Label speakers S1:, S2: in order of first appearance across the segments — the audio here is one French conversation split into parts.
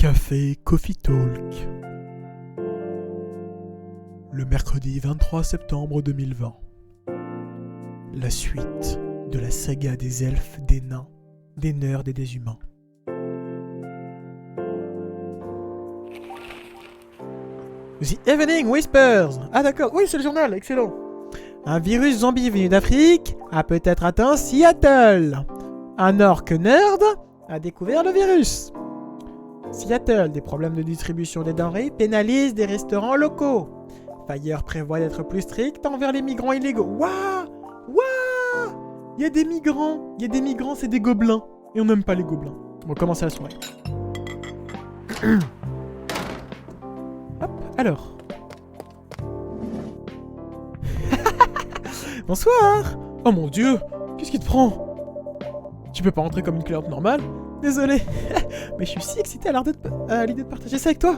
S1: Café Coffee Talk. Le mercredi 23 septembre 2020. La suite de la saga des elfes, des nains, des nerds et des humains. The Evening Whispers. Ah d'accord, oui c'est le journal, excellent. Un virus zombie venu d'Afrique a peut-être atteint Seattle. Un orc nerd a découvert le virus. Seattle, des problèmes de distribution des denrées pénalisent des restaurants locaux. Fire prévoit d'être plus strict envers les migrants illégaux. Waouh! Waouh! Il y a des migrants, c'est des gobelins. Et on n'aime pas les gobelins. On va commencer la soirée. Hop, alors. Bonsoir! Oh mon dieu! Qu'est-ce qui te prend? Tu peux pas rentrer comme une cliente normale? Désolé, mais je suis si excité à l'idée de partager ça avec toi.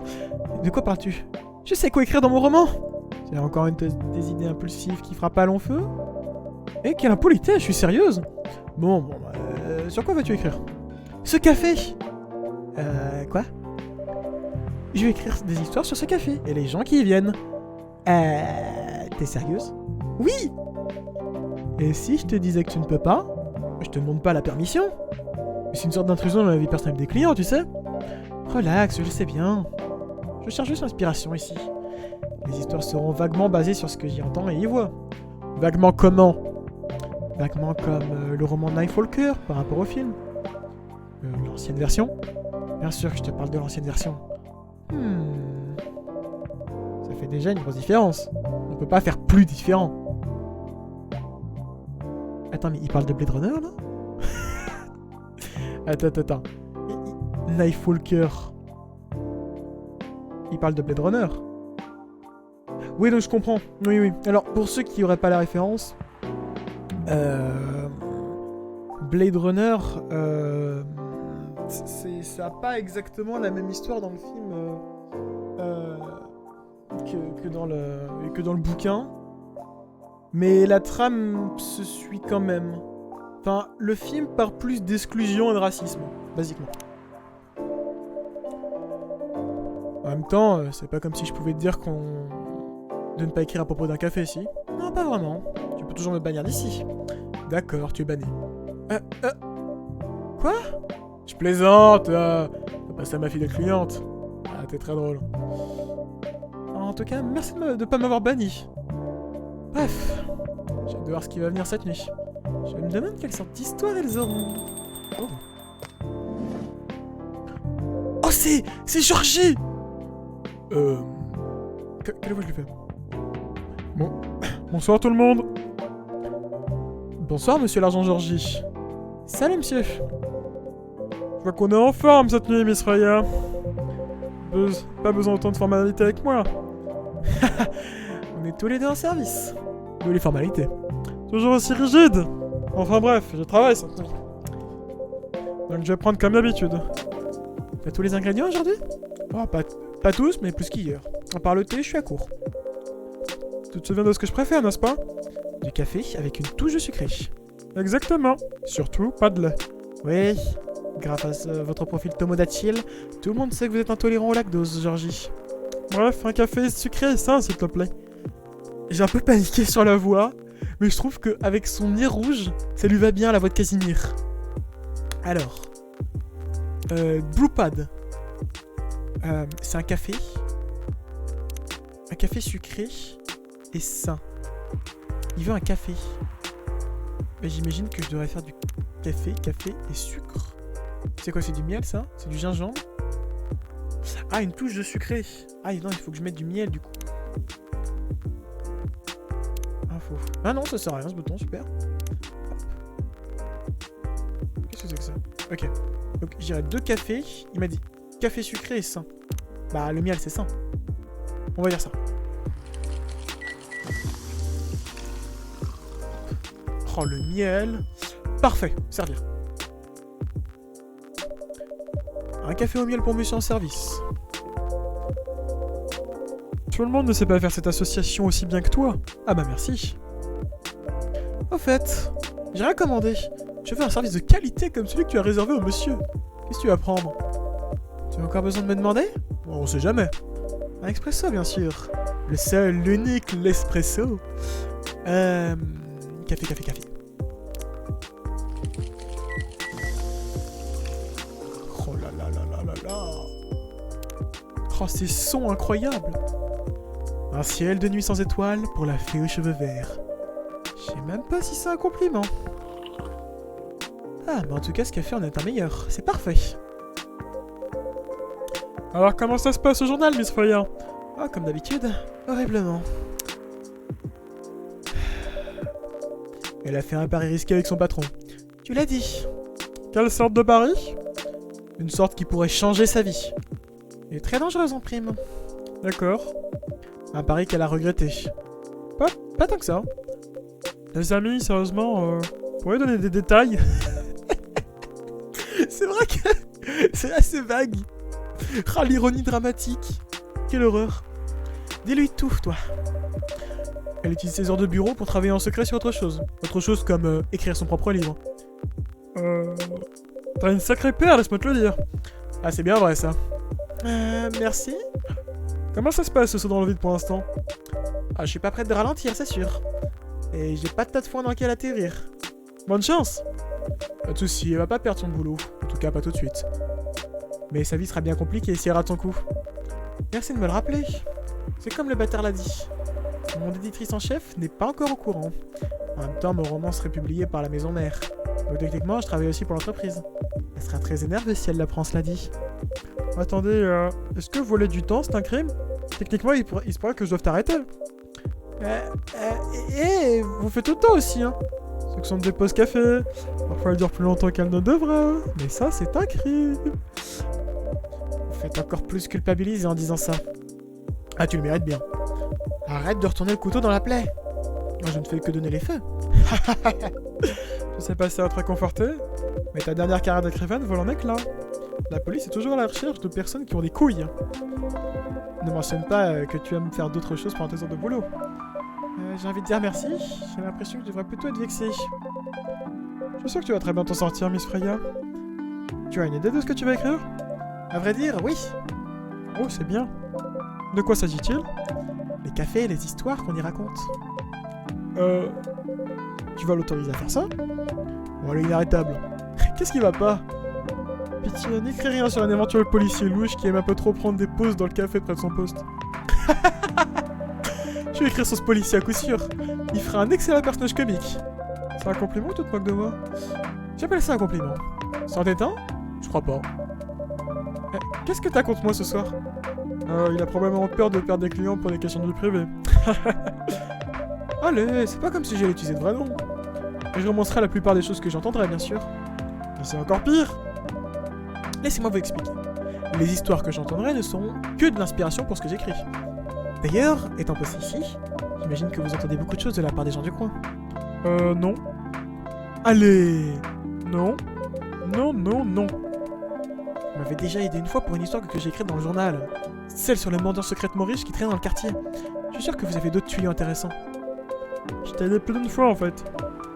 S1: De quoi parles-tu? Je sais quoi écrire dans mon roman. C'est encore des idées impulsives qui frappent à long feu? Eh, quelle impolitesse, je suis sérieuse. Bon, sur quoi vas-tu écrire? Ce café. Quoi? Je vais écrire des histoires sur ce café et les gens qui y viennent. T'es sérieuse? Oui! Et si je te disais que tu ne peux pas? Je te demande pas la permission. C'est une sorte d'intrusion dans la vie personnelle des clients, tu sais. Relax, je le sais bien. Je cherche juste l'inspiration ici. Les histoires seront vaguement basées sur ce que j'y entends et y vois. Vaguement comment? Vaguement comme le roman Nightfalker par rapport au film. L'ancienne version? Bien sûr que je te parle de l'ancienne version. Ça fait déjà une grosse différence. On peut pas faire plus différent. Attends, mais il parle de Blade Runner, là? Attends. Nightfalker. Il parle de Blade Runner. Oui, donc je comprends. Oui. Alors, pour ceux qui n'auraient pas la référence, Blade Runner, ça n'a pas exactement la même histoire dans le film que dans le bouquin. Mais la trame se suit quand même. Enfin, le film parle plus d'exclusion et de racisme, basiquement. En même temps, c'est pas comme si je pouvais te dire de ne pas écrire à propos d'un café, si. Non, pas vraiment. Tu peux toujours me bannir d'ici. D'accord, tu es banni. Quoi? Je plaisante, t'as passé à ma fille de cliente. Ah, t'es très drôle. En tout cas, merci de pas m'avoir banni. Bref, j'ai hâte de voir ce qui va venir cette nuit. Je me demande quelle sorte d'histoire elles auront. Oh, c'est Georgie. Quelle voix je lui fais? Bon, bonsoir tout le monde. Bonsoir monsieur l'agent Georgie. Salut monsieur. Je vois qu'on est en forme cette nuit, Miss Raya. Pas besoin d'autant de formalités avec moi. On est tous les deux en service. D'où les formalités. Toujours aussi rigide. Enfin bref, je travaille cette nuit. Donc je vais prendre comme d'habitude. T'as tous les ingrédients aujourd'hui? Oh, pas tous, mais plus qu'hier. À part le thé, je suis à court. Tu te souviens de ce que je préfère, n'est-ce pas? Du café avec une touche de sucré. Exactement. Surtout, pas de lait. Oui, grâce à votre profil Tomodachi, tout le monde sait que vous êtes intolérant au lactose, Georgie. Bref, un café sucré et sain, s'il te plaît. J'ai un peu paniqué sur la voix, mais je trouve qu'avec son nez rouge, ça lui va bien la voix de Casimir. Alors, Brewpad. C'est un café sucré et sain. Il veut un café. Mais j'imagine que je devrais faire du café et sucre. C'est quoi, c'est du miel ça? C'est du gingembre? Ah, une touche de sucré. Ah non, il faut que je mette du miel du coup. Ah non, ça sert à rien ce bouton, super. Qu'est-ce que c'est que ça? Ok. Donc j'irai 2 cafés. Il m'a dit café sucré et sain. Bah le miel c'est sain. On va dire ça. Oh le miel. Parfait, servir. Un café au miel pour monsieur en service. Tout le monde ne sait pas faire cette association aussi bien que toi. Ah bah merci. Au fait, j'ai rien commandé. Je veux un service de qualité comme celui que tu as réservé au monsieur. Qu'est-ce que tu vas prendre? Tu as encore besoin de me demander? Bon, on sait jamais. Un expresso, bien sûr. Le seul, l'unique, l'espresso. Café. Oh là là là là là là. Oh, ces sons incroyables. Un ciel de nuit sans étoiles pour la fée aux cheveux verts. Je sais même pas si c'est un compliment. Ah, mais en tout cas, ce café en est un meilleur. C'est parfait. Alors, comment ça se passe au journal, Miss Freya? Ah, comme d'habitude, horriblement. Elle a fait un pari risqué avec son patron. Tu l'as dit. Quelle sorte de pari? Une sorte qui pourrait changer sa vie. Et très dangereuse en prime. D'accord. Un pari qu'elle a regretté. Pas tant que ça. Les amis, sérieusement, vous pourriez donner des détails? C'est vrai que c'est assez vague. Ah, l'ironie dramatique. Quelle horreur. Dis-lui tout, toi. Elle utilise ses heures de bureau pour travailler en secret sur autre chose. Autre chose comme écrire son propre livre. T'as une sacrée paire, laisse-moi te le dire. Ah, c'est bien vrai, ça. Merci. Comment ça se passe, ce saut dans le vide pour l'instant? Ah, je suis pas prête de ralentir, c'est sûr. Et j'ai pas de tas de foin dans lequel atterrir. Bonne chance. Pas de soucis, elle va pas perdre son boulot. En tout cas, pas tout de suite. Mais sa vie sera bien compliquée si elle rate son coup. Merci de me le rappeler. C'est comme le bâtard l'a dit. Mon éditrice en chef n'est pas encore au courant. En même temps, mon roman serait publié par la maison mère. Donc techniquement, je travaille aussi pour l'entreprise. Elle sera très énervée si elle l'apprend, cela dit. Attendez, est-ce que voler du temps, c'est un crime? Techniquement, il se pourrait que je doive t'arrêter. Vous faites autant aussi, hein. Section des pauses café. Parfois, elle dure plus longtemps qu'elle ne devrait. Mais ça, c'est un crime. Vous faites encore plus culpabiliser en disant ça. Ah, tu le mérites bien. Arrête de retourner le couteau dans la plaie. Moi, je ne fais que donner les faits. Je sais pas si ça va te réconforter, mais ta dernière carrière d'écrivaine vole en éclats. La police est toujours à la recherche de personnes qui ont des couilles. Ne mentionne pas que tu vas me faire d'autres choses pendant tes heures de boulot. J'ai envie de dire merci. J'ai l'impression que je devrais plutôt être vexé. Je suis sûr que tu vas très bien t'en sortir, Miss Freya. Tu as une idée de ce que tu vas écrire? À vrai dire, oui. Oh, c'est bien. De quoi s'agit-il? Les cafés et les histoires qu'on y raconte. Tu vas l'autoriser à faire ça? Bon, elle est inarrêtable. Qu'est-ce qui va pas? Pitié, n'écris rien sur un éventuel policier louche qui aime un peu trop prendre des pauses dans le café près de son poste. Je vais écrire sur ce policier à coup sûr. Il fera un excellent personnage comique. C'est un compliment ou tu te moques de moi? J'appelle ça un compliment. C'en est un? Je crois pas. Qu'est-ce que t'as contre moi ce soir? Il a probablement peur de perdre des clients pour des questions de vie privée. Allez, c'est pas comme si j'allais utiliser de vrais noms. Et je romancerai la plupart des choses que j'entendrai, bien sûr. Mais c'est encore pire. Laissez-moi vous expliquer. Les histoires que j'entendrai ne seront que de l'inspiration pour ce que j'écris. D'ailleurs, étant passé ici, j'imagine que vous entendez beaucoup de choses de la part des gens du coin. Non. Allez. Non. Non. Vous m'avez déjà aidé une fois pour une histoire que j'ai écrite dans le journal. Celle sur le mendiant secrètement riche qui traîne dans le quartier. Je suis sûr que vous avez d'autres tuyaux intéressants. Je t'ai aidé plus d'une fois en fait.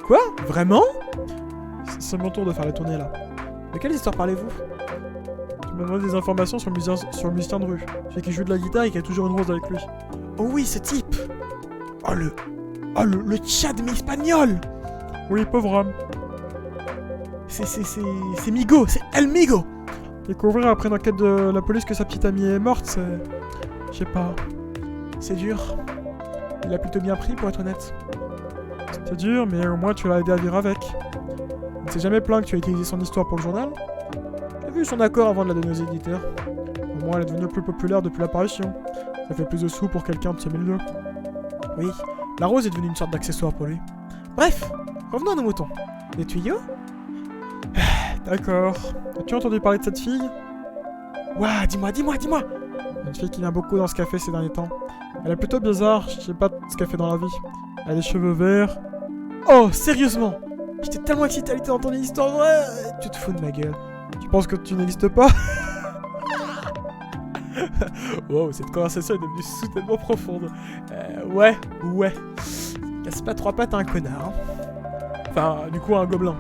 S1: Quoi? Vraiment? C'est mon tour de faire la tournée là. De quelle histoire parlez-vous? Tu m'as demandé des informations sur le musicien de rue. Celui qui joue de la guitare et qui a toujours une rose avec lui. Oh oui, ce type! Oh le Tchad mais espagnol! Oui, pauvre homme. C'est Migo, c'est El Migo! Découvrir après une enquête de la police que sa petite amie est morte, c'est... Je sais pas... C'est dur. Il a plutôt bien pris, pour être honnête. C'est dur, mais au moins tu l'as aidé à vivre avec. Il ne s'est jamais plaint que tu aies utilisé son histoire pour le journal. J'ai vu son accord avant de la donner aux éditeurs. Au moins elle est devenue plus populaire depuis l'apparition. Ça fait plus de sous pour quelqu'un de ce milieu. Oui, la rose est devenue une sorte d'accessoire pour lui. Bref, revenons à nos moutons. Des tuyaux? D'accord. As-tu entendu parler de cette fille? Ouah, dis-moi! Une fille qui vient beaucoup dans ce café ces derniers temps. Elle est plutôt bizarre, je sais pas ce qu'elle fait dans la vie. Elle a des cheveux verts. Oh, sérieusement? J'étais tellement excité à l'idée d'entendre une histoire vraie. Tu te fous de ma gueule. Tu penses que tu n'existes pas? Wow, cette conversation est devenue soudainement profonde. Ouais. Casse pas trois pattes à un connard. Hein. Enfin, du coup, à un gobelin.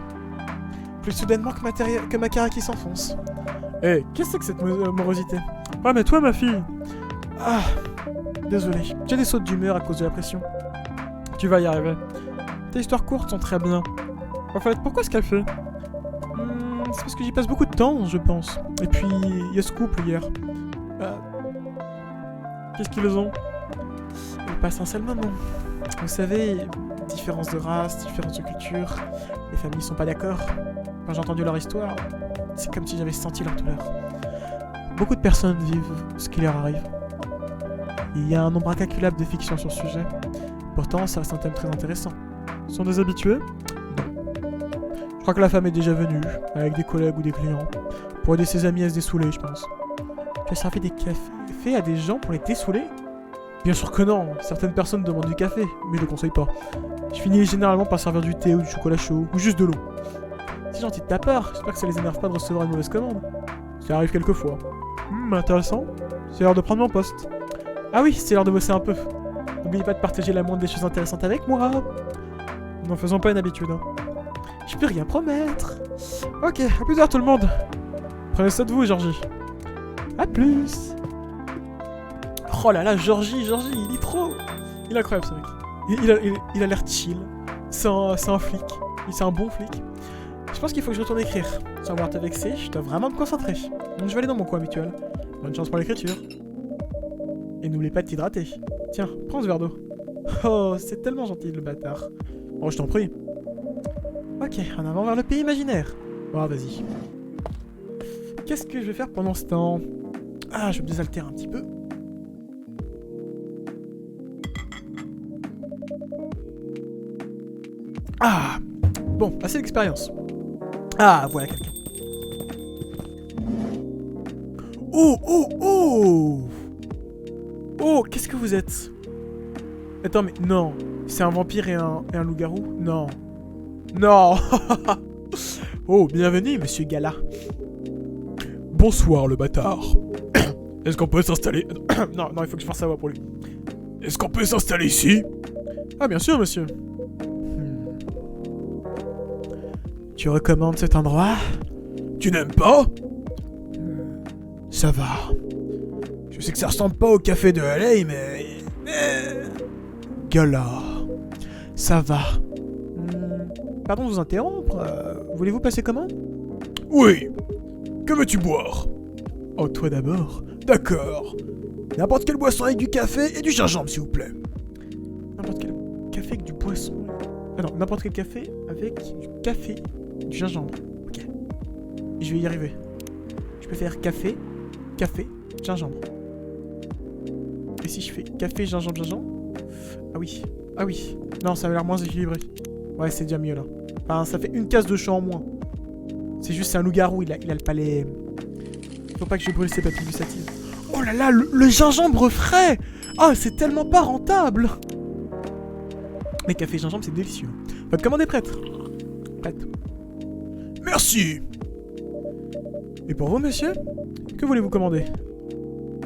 S1: plus soudainement que ma cara qui s'enfonce. Eh, qu'est-ce que c'est que cette morosité? Ah, mais toi, ma fille. Ah, désolé. J'ai des sautes d'humeur à cause de la pression. Tu vas y arriver. Tes histoires courtes sont très bien. En fait, pourquoi ce café? C'est parce que j'y passe beaucoup de temps, je pense. Et puis, il y a ce couple hier. Qu'est-ce qu'ils ont? Ils passent un seul moment. Vous savez, différence de race, différence de culture, les familles sont pas d'accord. Quand j'ai entendu leur histoire, c'est comme si j'avais senti leur douleur. Beaucoup de personnes vivent ce qui leur arrive. Il y a un nombre incalculable de fictions sur ce sujet. Pourtant, ça reste un thème très intéressant. Ils sont des habitués? Je crois que la femme est déjà venue, avec des collègues ou des clients, pour aider ses amis à se dessouler, je pense. Tu as servi des cafés à des gens pour les dessouler? Bien sûr que non, certaines personnes demandent du café, mais je le conseille pas. Je finis généralement par servir du thé ou du chocolat chaud, ou juste de l'eau. C'est gentil de ta part, j'espère que ça les énerve pas de recevoir une mauvaise commande. Ça arrive quelquefois. Intéressant. C'est l'heure de prendre mon poste. Ah oui, c'est l'heure de bosser un peu. N'oubliez pas de partager la moindre des choses intéressantes avec moi. N'en faisons pas une habitude. Hein. Je peux rien promettre. Ok, à plus tard tout le monde. Prenez ça de vous, Georgie. A plus. Oh là là, Georgie, il est trop... Il est incroyable ce mec. Il a l'air chill. C'est un flic. C'est un bon flic. Je pense qu'il faut que je retourne écrire. Sans vouloir te vexer, je dois vraiment me concentrer. Donc je vais aller dans mon coin habituel. Bonne chance pour l'écriture. Et n'oublie pas de t'hydrater. Tiens, prends ce verre d'eau. Oh, c'est tellement gentil le bâtard. Oh, je t'en prie. Ok, en avant vers le pays imaginaire. Oh, vas-y. Qu'est-ce que je vais faire pendant ce temps? Ah, je vais me désaltérer un petit peu. Ah, bon, assez d'expérience. Ah, voilà quelqu'un. Oh, oh, oh! Oh, qu'est-ce que vous êtes? Attends, mais non. C'est un vampire et un loup-garou? Non. Non. Oh, bienvenue, monsieur Gala.
S2: Bonsoir, le bâtard. Est-ce qu'on peut s'installer...
S1: Non, il faut que je fasse sa voix pour lui.
S2: Est-ce qu'on peut s'installer ici?
S1: Ah, bien sûr, monsieur. Tu recommandes cet endroit?
S2: Tu n'aimes pas? Ça va. Je sais que ça ressemble pas au café de LA, mais...
S1: Gala. Ça va. Pardon de vous interrompre. Voulez-vous passer commande?
S2: Oui. Que veux-tu boire?
S1: Oh, toi d'abord.
S2: D'accord. N'importe quelle boisson avec du café et du gingembre, s'il vous plaît.
S1: N'importe quel café avec du poisson. Ah non, n'importe quel café avec du café, du gingembre. Ok. Je vais y arriver. Je peux faire café, gingembre. Et si je fais café, gingembre? Ah oui. Ah oui. Non, ça a l'air moins équilibré. Ouais, c'est déjà mieux là. Enfin, ça fait une case de champ en moins. C'est juste, c'est un loup-garou, il a le palais... Faut pas que je brûle ses papilles gustatives. Oh là là, le gingembre frais! Ah, c'est tellement pas rentable! Mais café gingembre, c'est délicieux. Votre commande est prête. Prête.
S2: Merci.
S1: Et pour vous, monsieur? Que voulez-vous commander?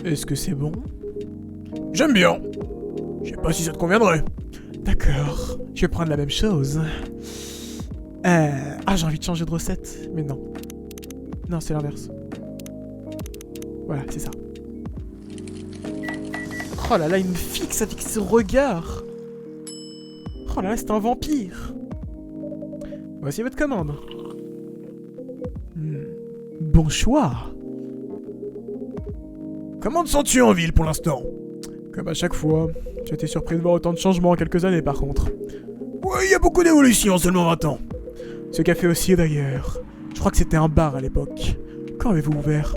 S1: Est-ce que c'est bon?
S2: J'aime bien. Je sais pas si ça te conviendrait.
S1: D'accord. Je vais prendre la même chose. Ah, j'ai envie de changer de recette. Mais non. Non, c'est l'inverse. Voilà, c'est ça. Oh là là, il me fixe avec ce regard. Oh là là, c'est un vampire. Voici votre commande. Bon choix.
S2: Comment te sens-tu en ville pour l'instant?
S1: Comme à chaque fois. J'ai été surpris de voir autant de changements en quelques années par contre.
S2: Ouais, il y a beaucoup d'évolution en seulement 20 ans.
S1: Ce café aussi d'ailleurs. Je crois que c'était un bar à l'époque. Quand avez-vous ouvert?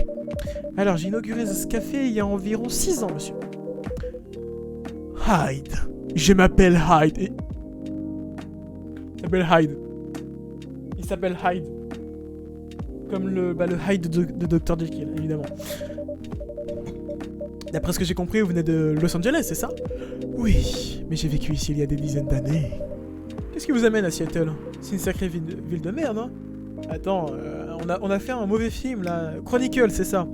S1: Alors, j'ai inauguré ce café il y a environ 6 ans, monsieur. Hyde. Je m'appelle Hyde. Et... Il s'appelle Hyde. Comme le Hyde de Dr. Jekyll, évidemment. D'après ce que j'ai compris, vous venez de Los Angeles, c'est ça? Oui, mais j'ai vécu ici il y a des dizaines d'années. Qu'est-ce qui vous amène à Seattle? C'est une sacrée ville de merde, hein? Attends, on a fait un mauvais film, là. Chronicle, c'est ça.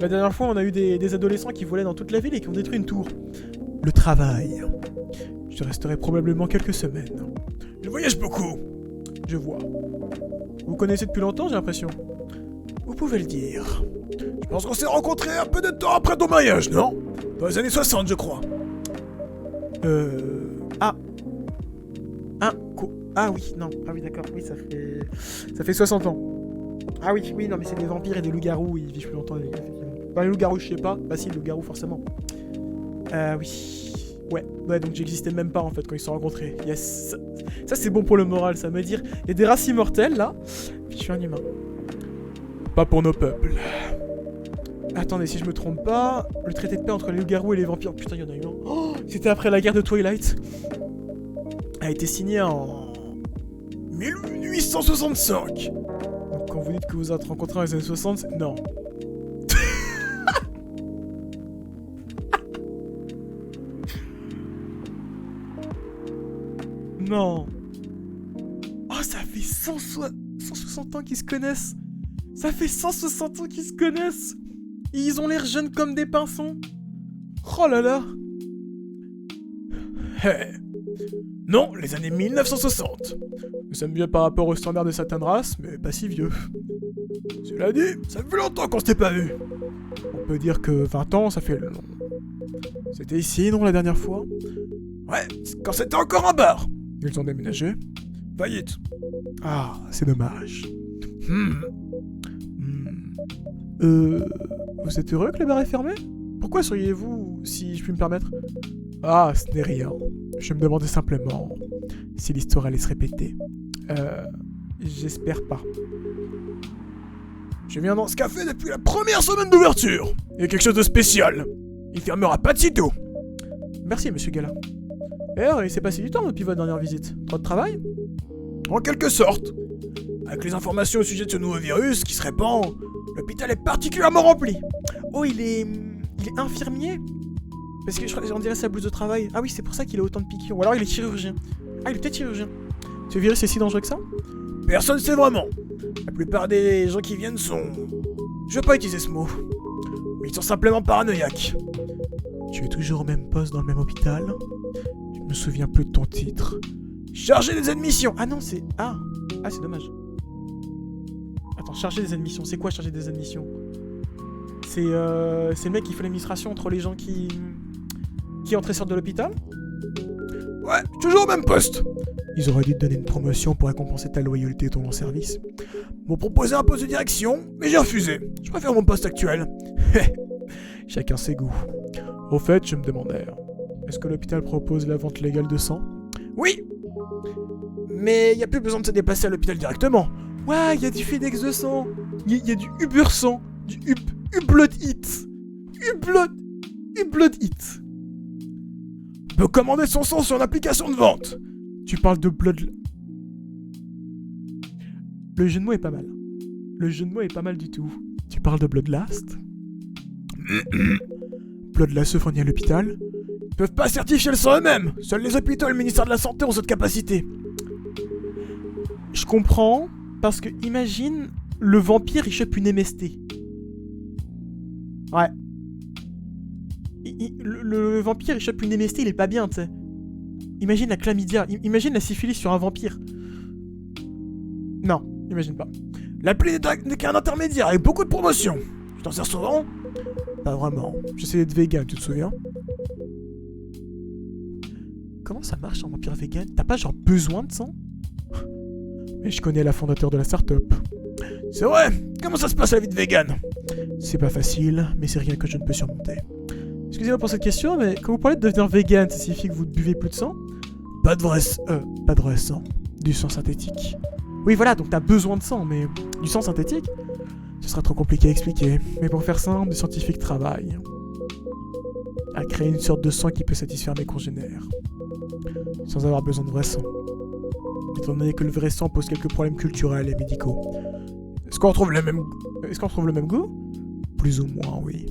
S1: La dernière fois, on a eu des adolescents qui volaient dans toute la ville et qui ont détruit une tour. Le travail. Je resterai probablement quelques semaines.
S2: Je voyage beaucoup.
S1: Je vois. connaissez depuis longtemps, j'ai l'impression.
S2: Vous pouvez le dire. Je pense qu'on s'est rencontrés un peu de temps après ton mariage, non? Dans les années 60, je crois.
S1: Ah. Ah oui, non. Ah oui, d'accord. Oui, ça fait 60 ans. Ah oui, non, mais c'est des vampires et des loups-garous, ils vivent plus longtemps, effectivement. Bah, les loups-garous, je sais pas. Bah si, les loups-garous, forcément. Oui. Ouais, donc j'existais même pas, en fait, quand ils se sont rencontrés. Yes. Ça, c'est bon pour le moral, ça veut dire... Il y a des races immortelles, là. Puis je suis un humain.
S2: Pas pour nos peuples.
S1: Attendez, si je me trompe pas, le traité de paix entre les loups-garous et les vampires... Putain, il y en a eu un. Oh, c'était après la guerre de Twilight. A été signé en...
S2: 1865.
S1: Donc quand vous dites que vous êtes rencontrés dans les années 60, non. Non. Oh, ça fait 160 ans qu'ils se connaissent. Ça fait 160 ans qu'ils se connaissent. Et ils ont l'air jeunes comme des pinsons. Oh là là.
S2: Hey. Non, les années 1960.
S1: Nous sommes vieux par rapport aux standards de certaines races, mais pas si vieux.
S2: Cela dit, ça fait longtemps qu'on s'était pas vu.
S1: On peut dire que 20 ans, ça fait long. C'était ici, non, la dernière fois?
S2: Ouais, quand c'était encore un bar.
S1: Ils ont déménagé?
S2: Faillite.
S1: Ah, c'est dommage. Vous êtes heureux que le bar est fermé? Pourquoi seriez-vous, si je puis me permettre? Ah, ce n'est rien. Je me demandais simplement si l'histoire allait se répéter. J'espère pas.
S2: Je viens dans ce café depuis la première semaine d'ouverture. Il y a quelque chose de spécial. Il fermera pas de sitôt.
S1: Merci, monsieur Gala. D'ailleurs, il s'est passé du temps depuis votre dernière visite. Trop de travail?
S2: En quelque sorte. Avec les informations au sujet de ce nouveau virus qui se répand, l'hôpital est particulièrement rempli.
S1: Oh, il est infirmier? Parce que on dirait sa blouse de travail. Ah oui, c'est pour ça qu'il a autant de piqûres. Ou alors il est chirurgien. Ah, il est peut-être chirurgien. Ce virus est si dangereux que ça?
S2: Personne ne sait vraiment. La plupart des gens qui viennent sont... Je veux pas utiliser ce mot. Mais ils sont simplement paranoïaques.
S1: Tu es toujours au même poste dans le même hôpital? Je me souviens plus de ton titre.
S2: Chargé des admissions.
S1: Ah non, c'est... Ah, c'est dommage. Attends, chargé des admissions. C'est quoi chargé des admissions? C'est le mec qui fait l'administration entre les gens qui entrent et sortent de l'hôpital?
S2: Ouais, toujours au même poste.
S1: Ils auraient dû te donner une promotion pour récompenser ta loyauté et ton long service.
S2: M'ont proposé un poste de direction, mais j'ai refusé. Je préfère mon poste actuel.
S1: Chacun ses goûts. Au fait, je me demandais, est-ce que l'hôpital propose la vente légale de sang?
S2: Oui. Mais y a plus besoin de se déplacer à l'hôpital directement.
S1: Ouais, y a du FedEx de sang. Y a du Uber sang. Du Blood Eat. Blood Eat.
S2: On peut commander son sang sur une application de vente.
S1: Tu parles de Blood... Le jeu de mots est pas mal. Le jeu de mots est pas mal du tout. Tu parles de Bloodlast? Bloodlast se fournit à l'hôpital?
S2: Ils peuvent pas certifier le sang eux-mêmes. Seuls les hôpitaux et le ministère de la Santé ont cette capacité.
S1: Je comprends, parce que imagine, le vampire il chope une MST. Ouais. Le vampire il chope une MST, il est pas bien, tu sais. Imagine la chlamydia, imagine la syphilis sur un vampire. Non, imagine pas.
S2: L'appli n'est qu'un intermédiaire avec beaucoup de promotions. Tu t'en sers souvent?
S1: Pas vraiment. J'essaie d'être vegan, tu te souviens? Comment ça marche un vampire vegan? T'as pas genre besoin de sang? Mais je connais la fondateur de la start-up.
S2: C'est vrai. Comment ça se passe la vie de vegan?
S1: C'est pas facile, mais c'est rien que je ne peux surmonter. Excusez-moi pour cette question, mais quand vous parlez de devenir vegan, ça signifie que vous ne buvez plus de sang?
S2: Pas de vrai
S1: sang. Du sang synthétique. Oui, voilà, donc t'as besoin de sang, mais du sang synthétique? Ce sera trop compliqué à expliquer. Mais pour faire simple, des scientifiques travaillent à créer une sorte de sang qui peut satisfaire mes congénères. Sans avoir besoin de vrai sang. Étant donné que le vrai sang pose quelques problèmes culturels et médicaux.
S2: Est-ce qu'on retrouve le même
S1: goût? Plus ou moins, oui.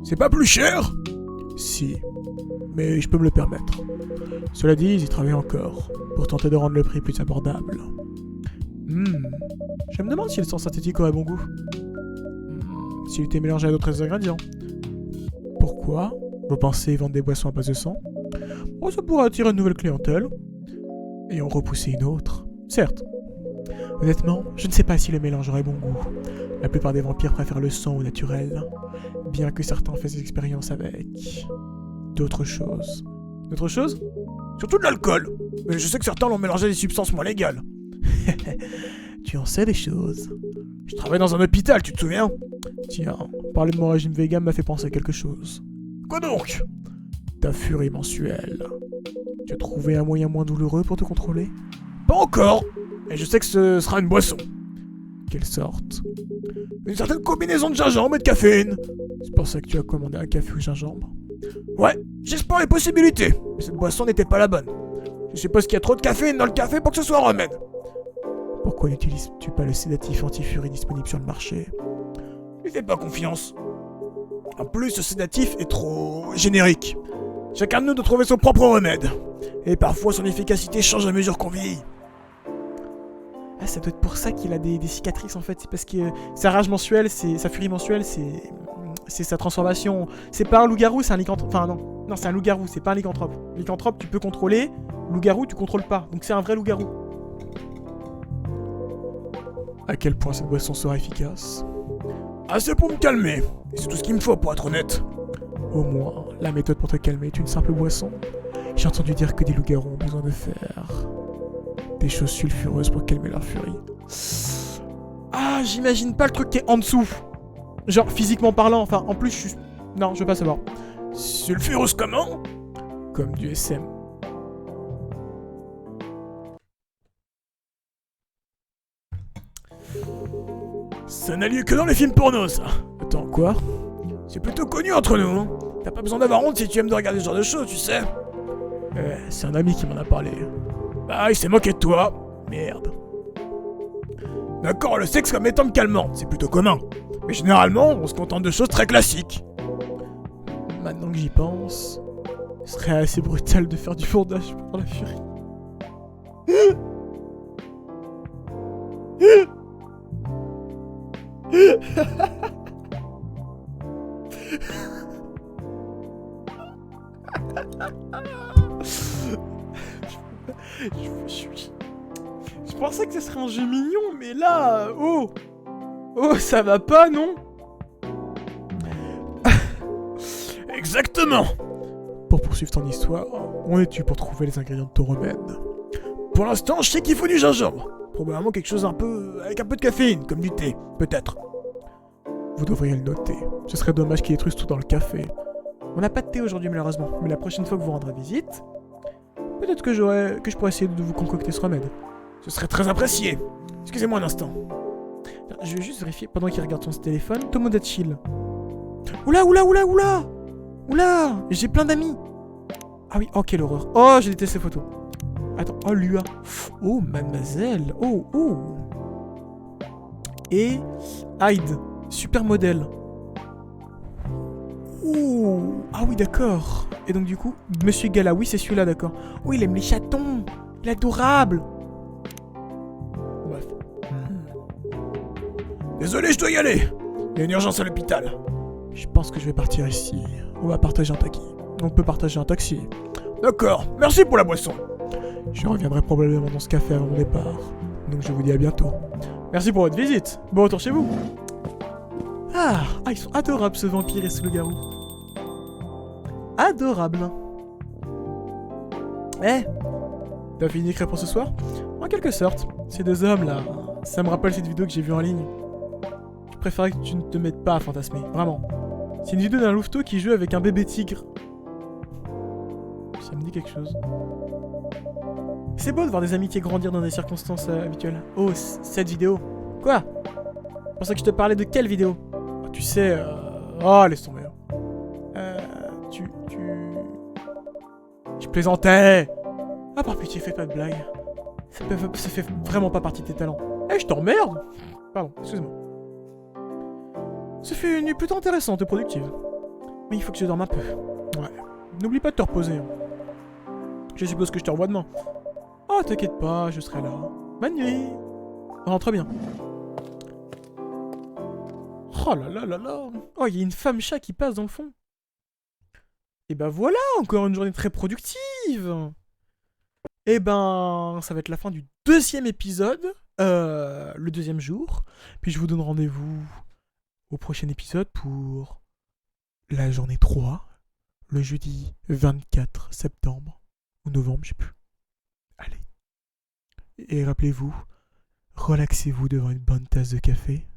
S2: C'est pas plus cher?
S1: Si. Mais je peux me le permettre. Cela dit, ils y travaillent encore, pour tenter de rendre le prix plus abordable. Je me demande si le sang synthétique aurait bon goût. S'il était mélangé à d'autres ingrédients. Pourquoi? Vous pensez vendre des boissons à base de sang? Oh, ça pourrait attirer une nouvelle clientèle. Et en repousser une autre. Certes. Honnêtement, je ne sais pas si le mélange aurait bon goût. La plupart des vampires préfèrent le sang au naturel, bien que certains fassent des expériences avec d'autres choses. D'autres choses?
S2: Surtout de l'alcool. Mais je sais que certains l'ont mélangé à des substances moins légales.
S1: Tu en sais des choses.
S2: Je travaille dans un hôpital, tu te souviens?
S1: Tiens, parler de mon régime vegan m'a fait penser à quelque chose.
S2: Quoi donc?
S1: Ta furie mensuelle. Tu as trouvé un moyen moins douloureux pour te contrôler?
S2: Pas encore. Et je sais que ce sera une boisson.
S1: Quelle sorte?
S2: Une certaine combinaison de gingembre et de caféine.
S1: C'est pour ça que tu as commandé un café au gingembre?
S2: Ouais, j'explore les possibilités. Mais cette boisson n'était pas la bonne. Je suppose qu'il y a trop de caféine dans le café pour que ce soit un remède.
S1: Pourquoi n'utilises-tu pas le sédatif anti-furie disponible sur le marché?
S2: Je lui fais pas confiance. En plus, ce sédatif est trop générique. Chacun de nous doit trouver son propre remède. Et parfois, son efficacité change à mesure qu'on vieillit.
S1: Ah, ça doit être pour ça qu'il a des cicatrices en fait. C'est parce que sa rage mensuelle, sa furie mensuelle, c'est sa transformation. C'est pas un loup-garou, c'est un lycanthrope. Enfin, non. Non, c'est un loup-garou, c'est pas un lycanthrope. Lycanthrope, tu peux contrôler. Loup-garou, tu contrôles pas. Donc c'est un vrai loup-garou. À quel point cette boisson sera efficace?
S2: Assez pour me calmer. Et c'est tout ce qu'il me faut pour être honnête.
S1: Au moins, la méthode pour te calmer est une simple boisson. J'ai entendu dire que des loups-garous ont besoin de faire des choses sulfureuses pour calmer leur furie. Ah, j'imagine pas le truc qui est en dessous. Genre, physiquement parlant, enfin, en plus, je suis... Non, je veux pas savoir.
S2: Sulfureuse comment?
S1: Comme du SM.
S2: Ça n'a lieu que dans les films porno, ça.
S1: Attends, quoi?
S2: C'est plutôt connu entre nous, hein. T'as pas besoin d'avoir honte si tu aimes de regarder ce genre de choses, tu sais.
S1: C'est un ami qui m'en a parlé.
S2: Bah, il s'est moqué de toi. Merde. D'accord, le sexe comme étant calmant, c'est plutôt commun. Mais généralement, on se contente de choses très classiques.
S1: Maintenant que j'y pense, ce serait assez brutal de faire du fourrage pour la furie. Je pensais que ce serait un jeu mignon, mais là... Oh! Oh, ça va pas, non?
S2: Exactement.
S1: Pour poursuivre ton histoire, où en es-tu pour trouver les ingrédients de ton remède?
S2: Pour l'instant, je sais qu'il faut du gingembre. Probablement quelque chose un peu... avec un peu de caféine, comme du thé, peut-être.
S1: Vous devriez le noter. Ce serait dommage qu'il détruise tout dans le café. On n'a pas de thé aujourd'hui malheureusement, mais la prochaine fois que vous rendrez visite, peut-être que je pourrais essayer de vous concocter ce remède.
S2: Ce serait très apprécié. Excusez-moi un instant.
S1: Je vais juste vérifier pendant qu'il regarde son téléphone. Tomodachi. Oula, oula, oula, oula! Oula! J'ai plein d'amis! Ah oui, oh quelle horreur. Oh, j'ai détesté ces photos. Attends, oh Lua. Oh, mademoiselle. Oh, oh. Et Hyde. Super modèle. Oh. Ah oui, d'accord. Et donc du coup, Monsieur Gala, oui c'est celui-là, d'accord. Oh, il aime les chatons. Il est adorable. Bref.
S2: Désolé, je dois y aller. Il y a une urgence à l'hôpital.
S1: Je pense que je vais partir ici. On va partager un taxi. On peut partager un taxi.
S2: D'accord, merci pour la boisson.
S1: Je reviendrai probablement dans ce café avant mon départ. Donc je vous dis à bientôt. Merci pour votre visite. Bon retour chez vous. Ah, ils sont adorables ce vampire et ce loup-garou. Adorable. T'as fini d'écrire pour ce soir? En quelque sorte. Ces deux hommes là, ça me rappelle cette vidéo que j'ai vue en ligne. Je préférerais que tu ne te mettes pas à fantasmer, vraiment. C'est une vidéo d'un louveteau qui joue avec un bébé tigre. Ça me dit quelque chose. C'est beau de voir des amitiés grandir dans des circonstances habituelles. Oh, cette vidéo. Quoi? Je pensais que je te parlais de quelle vidéo? Oh, tu sais, Oh, laisse tomber. Je plaisantais. Ah, par pitié, fais pas de blague. Ça fait vraiment pas partie de tes talents. Je t'emmerde. Pardon, excuse-moi. Ce fut une nuit plutôt intéressante et productive. Mais il faut que je dorme un peu. Ouais. N'oublie pas de te reposer. Je suppose que je te revois demain. Oh, t'inquiète pas, je serai là. Bonne nuit. Rentre bien. Oh là là là là. Oh, il y a une femme chat qui passe dans le fond. Et ben voilà, encore une journée très productive. Et ben, ça va être la fin du 2e épisode le deuxième jour. Puis je vous donne rendez-vous au prochain épisode pour la journée 3, le jeudi 24 septembre ou novembre, je sais plus. Allez. Et rappelez-vous, relaxez-vous devant une bonne tasse de café.